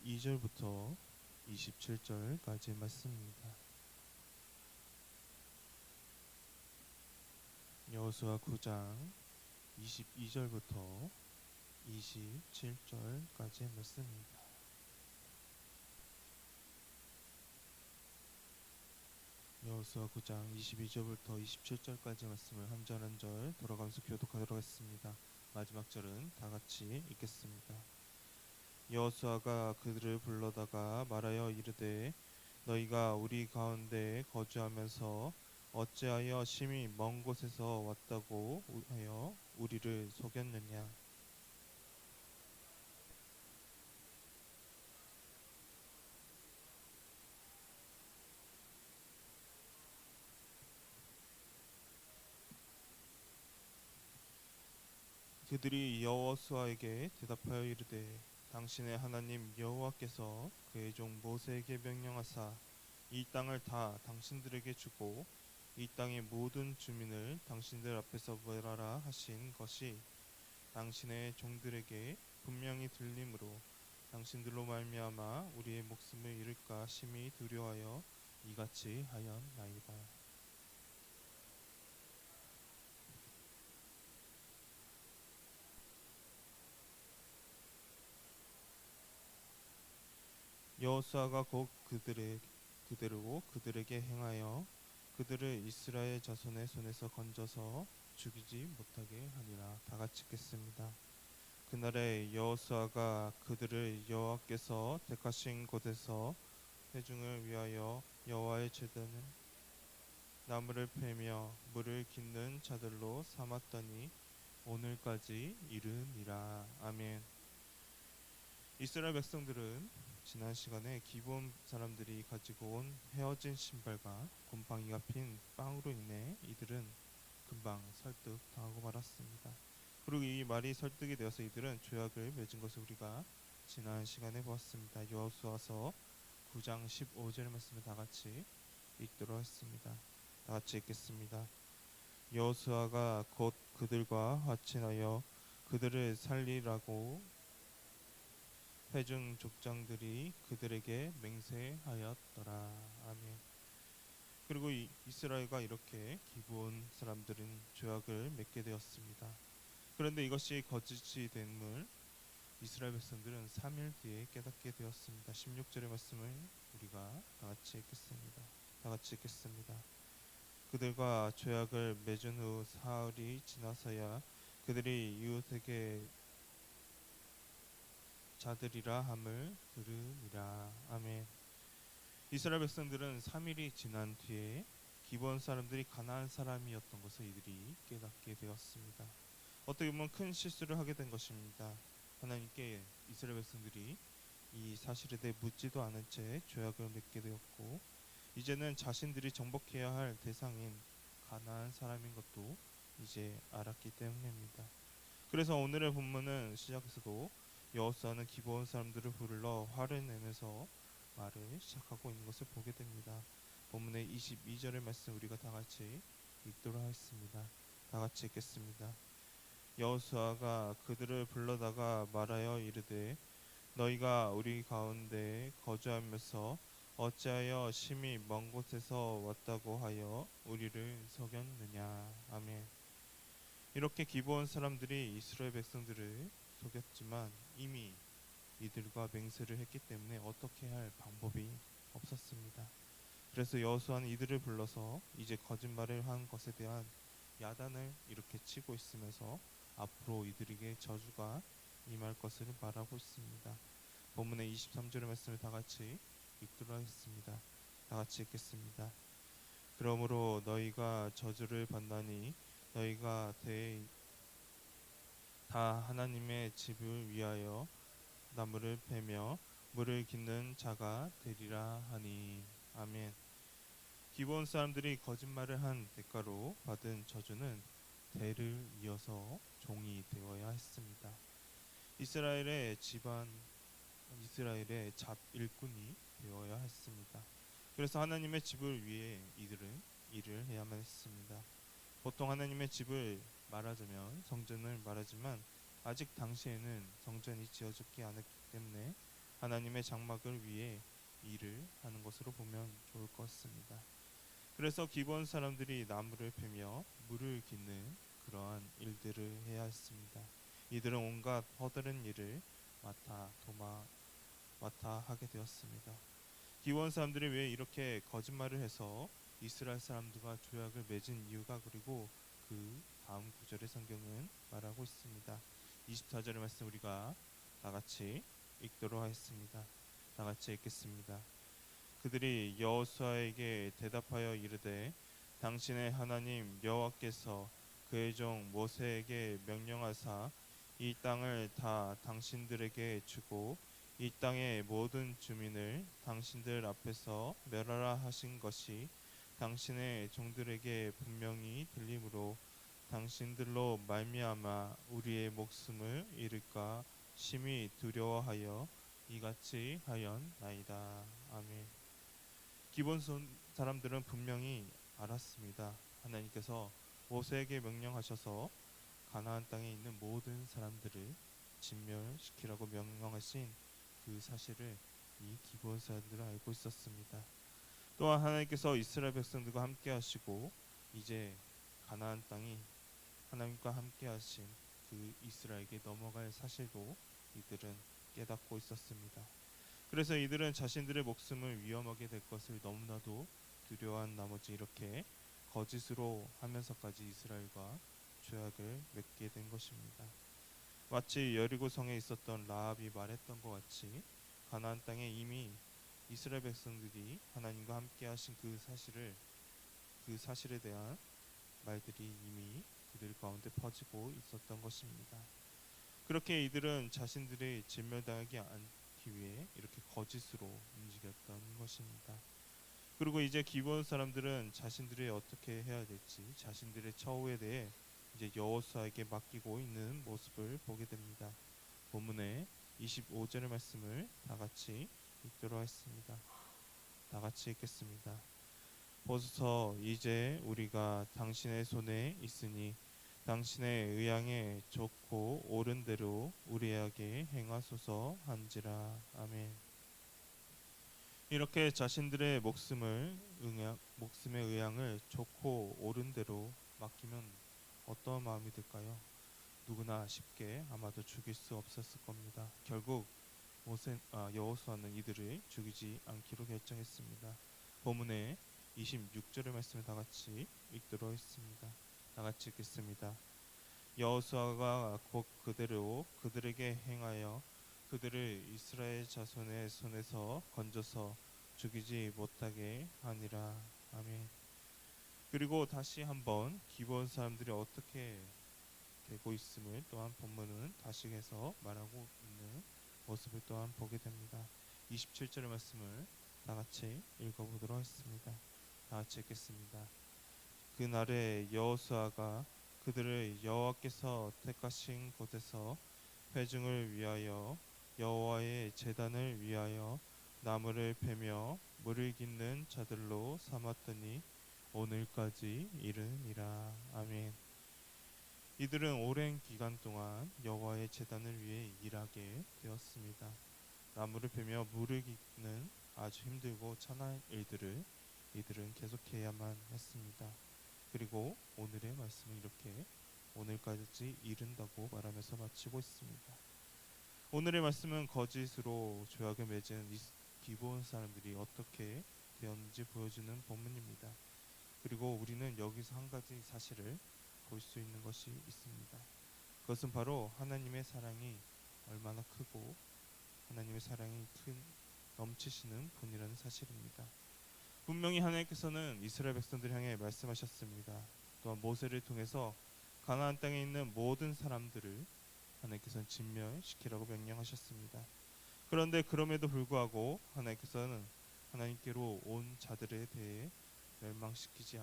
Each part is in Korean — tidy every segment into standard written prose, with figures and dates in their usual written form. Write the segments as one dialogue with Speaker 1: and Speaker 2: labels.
Speaker 1: 22절부터 27절까지 말씀입니다. 여호수아 9장 22절부터 27절까지 말씀입니다. 여호수아 9장 22절부터 27절까지 말씀을 한 절 한 절 돌아가면서 교독하도록 하겠습니다. 마지막 절은 다 같이 읽겠습니다. 여호수아가 그들을 불러다가 말하여 이르되 너희가 우리 가운데 거주하면서 어찌하여 심히 먼 곳에서 왔다고 하여 우리를 속였느냐. 그들이 여호수아에게 대답하여 이르되 당신의 하나님 여호와께서 그의 종 모세에게 명령하사 이 땅을 다 당신들에게 주고 이 땅의 모든 주민을 당신들 앞에서 멸하라 하신 것이 당신의 종들에게 분명히 들림으로 당신들로 말미암아 우리의 목숨을 잃을까 심히 두려워하여 이같이 하였나이다. 여호수아가 곧 그대로 그들에게 행하여 그들을 이스라엘 자손의 손에서 건져서 죽이지 못하게 하니라. 다 같이 읽겠습니다. 그날에 여호수아가 그들을 여호와께서 택하신 곳에서 회중을 위하여 여호와의 제단을 나무를 패며 물을 깃는 자들로 삼았더니 오늘까지 이르니라. 아멘. 이스라엘 백성들은 지난 시간에 기브온 사람들이 가지고 온 헤어진 신발과 곰팡이가 핀 빵으로 인해 이들은 금방 설득당하고 말았습니다. 그리고 이 말이 설득이 되어서 이들은 죄악을 맺은 것을 우리가 지난 시간에 보았습니다. 여호수아서 9장 15절 말씀을 다 같이 읽도록 했습니다. 다 같이 읽겠습니다. 여호수아가 곧 그들과 화친하여 그들을 살리라고 회중 족장들이 그들에게 맹세하였더라. 아멘. 그리고 이스라엘과 이렇게 기브온 사람들은 죄악을 맺게 되었습니다. 그런데 이것이 거짓이 됨을 이스라엘 백성들은 3일 뒤에 깨닫게 되었습니다. 16절의 말씀을 우리가 다 같이 읽겠습니다. 다 같이 읽겠습니다. 그들과 죄악을 맺은 후 사흘이 지나서야 그들이 이웃에게 자들이라 함을 들으니라. 아멘. 이스라엘 백성들은 3일이 지난 뒤에 기브온 사람들이 가나안 사람이었던 것을 이들이 깨닫게 되었습니다. 어떻게 보면 큰 실수를 하게 된 것입니다. 하나님께 이스라엘 백성들이 이 사실에 대해 묻지도 않은 채 죄악을 맺게 되었고 이제는 자신들이 정복해야 할 대상인 가나안 사람인 것도 이제 알았기 때문입니다. 그래서 오늘의 본문은 시작에서도 여호수아는 기브온 사람들을 불러 화를 내면서 말을 시작하고 있는 것을 보게 됩니다. 본문의 22절의 말씀 우리가 다 같이 읽도록 하겠습니다. 다 같이 읽겠습니다. 여호수아가 그들을 불러다가 말하여 이르되 너희가 우리 가운데 거주하면서 어찌하여 심히 먼 곳에서 왔다고 하여 우리를 속였느냐. 아멘. 이렇게 기브온 사람들이 이스라엘 백성들을 속였지만 이미 이들과 맹세를 했기 때문에 어떻게 할 방법이 없었습니다. 그래서 여호수아는 이들을 불러서 이제 거짓말을 한 것에 대한 야단을 이렇게 치고 있으면서 앞으로 이들에게 저주가 임할 것을 말하고 있습니다. 본문의 23절의 말씀을 다 같이 읽도록 하겠습니다. 다 같이 읽겠습니다. 그러므로 너희가 저주를 받나니 너희가 다 하나님의 집을 위하여 나무를 패며 물을 깃는 자가 되리라 하니. 아멘. 기브온 사람들이 거짓말을 한 대가로 받은 저주는 대를 이어서 종이 되어야 했습니다. 이스라엘의 잡일꾼이 되어야 했습니다. 그래서 하나님의 집을 위해 이들은 일을 해야만 했습니다. 보통 하나님의 집을 성전을 말하지만 아직 당시에는 성전이 지어졌지 않았기 때문에 하나님의 장막을 위해 일을 하는 것으로 보면 좋을 것 같습니다. 그래서 기브온 사람들이 나무를 패며 물을 깃는 그러한 일들을 해야 했습니다. 이들은 온갖 허다른 일을 맡아 하게 되었습니다. 기브온 사람들이 왜 이렇게 거짓말을 해서 이스라엘 사람들과 조약을 맺은 이유가, 그리고 그 다음 구절의 성경은 말하고 있습니다. 24절의 말씀 우리가 다 같이 읽도록 하겠습니다. 다 같이 읽겠습니다. 그들이 여호수아에게 대답하여 이르되 당신의 하나님 여호와께서 그의 종 모세에게 명령하사 이 땅을 다 당신들에게 주고 이 땅의 모든 주민을 당신들 앞에서 멸하라 하신 것이 당신의 종들에게 분명히 들리므로 당신들로 말미암아 우리의 목숨을 잃을까 심히 두려워하여 이같이 하였나이다. 아멘. 기본 사람들은 분명히 알았습니다. 하나님께서 모세에게 명령하셔서 가나안 땅에 있는 모든 사람들을 진멸시키라고 명령하신 그 사실을 이 기본 사람들은 알고 있었습니다. 또한 하나님께서 이스라엘 백성들과 함께 하시고 이제 가나안 땅이 하나님과 함께 하신 그 이스라엘에게 넘어갈 사실도 이들은 깨닫고 있었습니다. 그래서 이들은 자신들의 목숨을 위험하게 될 것을 너무나도 두려워한 나머지 이렇게 거짓으로 하면서까지 이스라엘과 조약을 맺게 된 것입니다. 마치 여리고 성에 있었던 라합이 말했던 것 같이 가나안 땅에 이미 이스라엘 백성들이 하나님과 함께 하신 그 사실에 대한 말들이 이미 그들 가운데 퍼지고 있었던 것입니다. 그렇게 이들은 자신들이 진멸당하지 않기 위해 이렇게 거짓으로 움직였던 것입니다. 그리고 이제 기브온 사람들은 자신들이 어떻게 해야 될지 자신들의 처우에 대해 이제 여호수아에게 맡기고 있는 모습을 보게 됩니다. 본문의 25절의 말씀을 다 같이 읽도록 하겠습니다. 다 같이 읽겠습니다. 보소서 이제 우리가 당신의 손에 있으니 당신의 의향에 좋고 옳은 대로 우리에게 행하소서 한지라. 아멘. 이렇게 자신들의 목숨의 의향을 좋고 옳은 대로 맡기면 어떤 마음이 들까요? 누구나 쉽게 아마도 죽일 수 없었을 겁니다. 결국 여호수아는 이들을 죽이지 않기로 결정했습니다. 본문의 26절의 말씀을 다 같이 읽도록 하겠습니다. 다 같이 읽겠습니다. 여호수아가 곧 그대로 그들에게 행하여 그들을 이스라엘 자손의 손에서 건져서 죽이지 못하게 하니라. 아멘. 그리고 다시 한번 기브온 사람들이 어떻게 되고 있음을 또한 본문은 다시 해서 말하고 있는 모습을 또한 보게 됩니다. 27절의 말씀을 다 같이 읽어보도록 하겠습니다. 다 같이 읽겠습니다. 그날에 여호수아가 그들을 여호와께서 택하신 곳에서 회중을 위하여 여호와의 제단을 위하여 나무를 패며 물을 깃는 자들로 삼았더니 오늘까지 이르니라. 아멘. 이들은 오랜 기간 동안 여호와의 제단을 위해 일하게 되었습니다. 나무를 패며 물을 깃는 아주 힘들고 천한 일들을 이들은 계속해야만 했습니다. 그리고 오늘의 말씀은 이렇게 오늘까지 이른다고 말하면서 마치고 있습니다. 오늘의 말씀은 거짓으로 조약을 맺은 기브온 사람들이 어떻게 되었는지 보여주는 본문입니다. 그리고 우리는 여기서 한 가지 사실을 볼 수 있는 것이 있습니다. 그것은 바로 하나님의 사랑이 얼마나 크고 하나님의 사랑이 넘치시는 분이라는 사실입니다. 분명히 하나님께서는 이스라엘 백성들 향해 말씀하셨습니다. 또한 모세를 통해서 가나안 땅에 있는 모든 사람들을 하나님께서는 진멸시키라고 명령하셨습니다. 그런데 그럼에도 불구하고 하나님께서는 하나님께로 온 자들에 대해 멸망시키지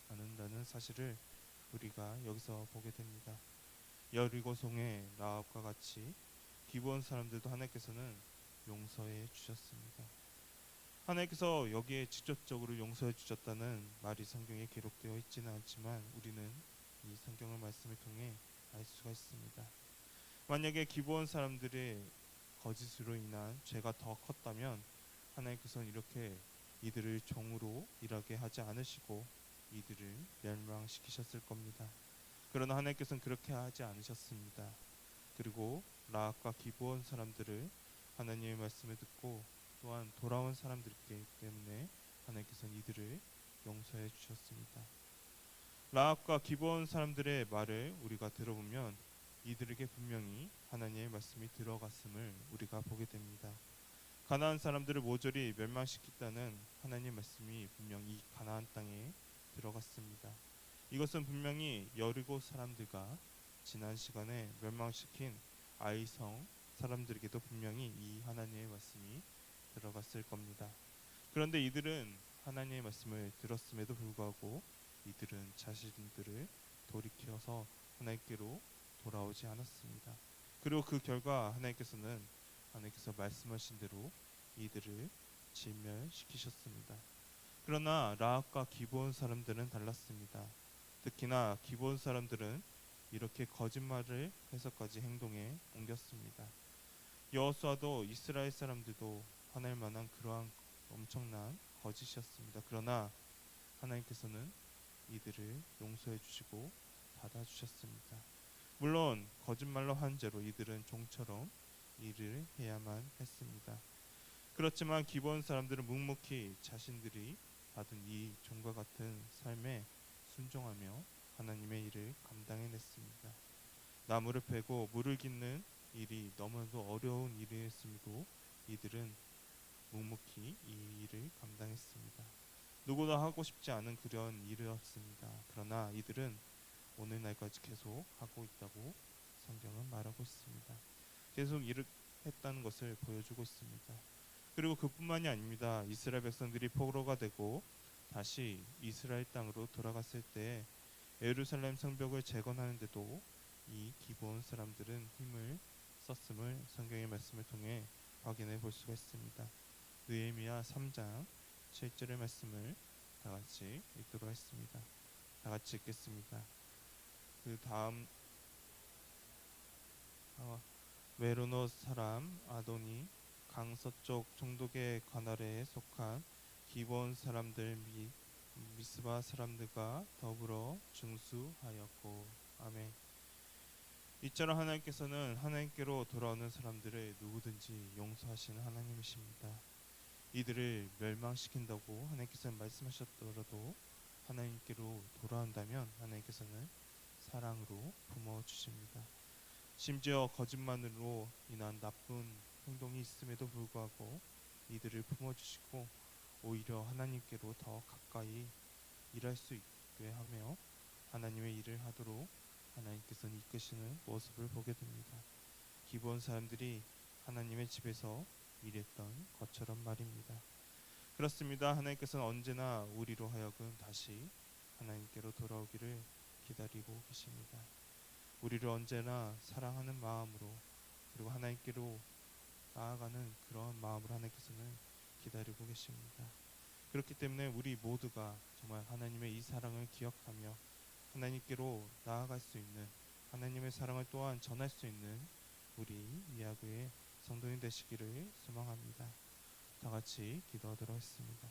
Speaker 1: 않는다는 사실을 우리가 여기서 보게 됩니다. 여리고성의 라합과 같이 기브온 사람들도 하나님께서는 용서해 주셨습니다. 하나님께서 여기에 직접적으로 용서해 주셨다는 말이 성경에 기록되어 있지는 않지만 우리는 이 성경의 말씀을 통해 알 수가 있습니다. 만약에 기브온 사람들의 거짓으로 인한 죄가 더 컸다면 하나님께서는 이렇게 이들을 종으로 일하게 하지 않으시고 이들을 멸망시키셨을 겁니다. 그러나 하나님께서는 그렇게 하지 않으셨습니다. 그리고 라합과 기브온 사람들을 하나님의 말씀을 듣고 또한 돌아온 사람들이기 때문에 하나님께서는 이들을 용서해 주셨습니다. 라합과 기브온 사람들의 말을 우리가 들어보면 이들에게 분명히 하나님의 말씀이 들어갔음을 우리가 보게 됩니다. 가나안 사람들을 모조리 멸망시키겠다는 하나님의 말씀이 분명히 이 가나안 땅에 들어갔습니다. 이것은 분명히 여리고 사람들과 지난 시간에 멸망시킨 아이성 사람들에게도 분명히 이 하나님의 말씀이 들어갔을 겁니다. 그런데 이들은 하나님의 말씀을 들었음에도 불구하고 이들은 자신들을 돌이켜서 하나님께로 돌아오지 않았습니다. 그리고 그 결과 하나님께서 말씀하신 대로 이들을 진멸시키셨습니다. 그러나 라합과 기브온 사람들은 달랐습니다. 특히나 기브온 사람들은 이렇게 거짓말을 해서까지 행동에 옮겼습니다. 여호수아도 이스라엘 사람들도 화낼 만한 그러한 엄청난 거짓이었습니다. 그러나 하나님께서는 이들을 용서해 주시고 받아주셨습니다. 물론 거짓말로 한 죄로 이들은 종처럼 일을 해야만 했습니다. 그렇지만 기본 사람들은 묵묵히 자신들이 받은 이 종과 같은 삶에 순종하며 하나님의 일을 감당해냈습니다. 나무를 베고 물을 깃는 일이 너무도 어려운 일이었음에도 이들은 묵묵히 이 일을 감당했습니다. 누구도 하고 싶지 않은 그런 일이었습니다. 그러나 이들은 오늘날까지 계속 하고 있다고 성경은 말하고 있습니다. 계속 일을 했다는 것을 보여주고 있습니다. 그리고 그뿐만이 아닙니다. 이스라엘 백성들이 포로가 되고 다시 이스라엘 땅으로 돌아갔을 때 예루살렘 성벽을 재건하는데도 이 기브온 사람들은 힘을 썼음을 성경의 말씀을 통해 확인해 볼 수가 있습니다. 느헤미야 3장 7절의 말씀을 다 같이 읽도록 하겠습니다. 다 같이 읽겠습니다. 그 다음 메로노 사람 아도니 강서쪽 총독의 관할에 속한 기브온 사람들 및 미스바 사람들과 더불어 중수하였고 아멘. 이처럼 하나님께서는 하나님께로 돌아오는 사람들을 누구든지 용서하시는 하나님이십니다. 이들을 멸망시킨다고 하나님께서는 말씀하셨더라도 하나님께로 돌아온다면 하나님께서는 사랑으로 품어주십니다. 심지어 거짓말로 인한 나쁜 행동이 있음에도 불구하고 이들을 품어주시고 오히려 하나님께로 더 가까이 일할 수 있게 하며 하나님의 일을 하도록 하나님께서는 이끄시는 모습을 보게 됩니다. 기브온 사람들이 하나님의 집에서 일했던 것처럼 말입니다. 그렇습니다. 하나님께서는 언제나 우리로 하여금 다시 하나님께로 돌아오기를 기다리고 계십니다. 우리를 언제나 사랑하는 마음으로 그리고 하나님께로 나아가는 그런 마음으로 하나님께서는 기다리고 계십니다. 그렇기 때문에 우리 모두가 정말 하나님의 이 사랑을 기억하며 하나님께로 나아갈 수 있는 하나님의 사랑을 또한 전할 수 있는 우리 미야구의 성도님 되시기를 소망합니다. 다 같이 기도하도록 하겠습니다.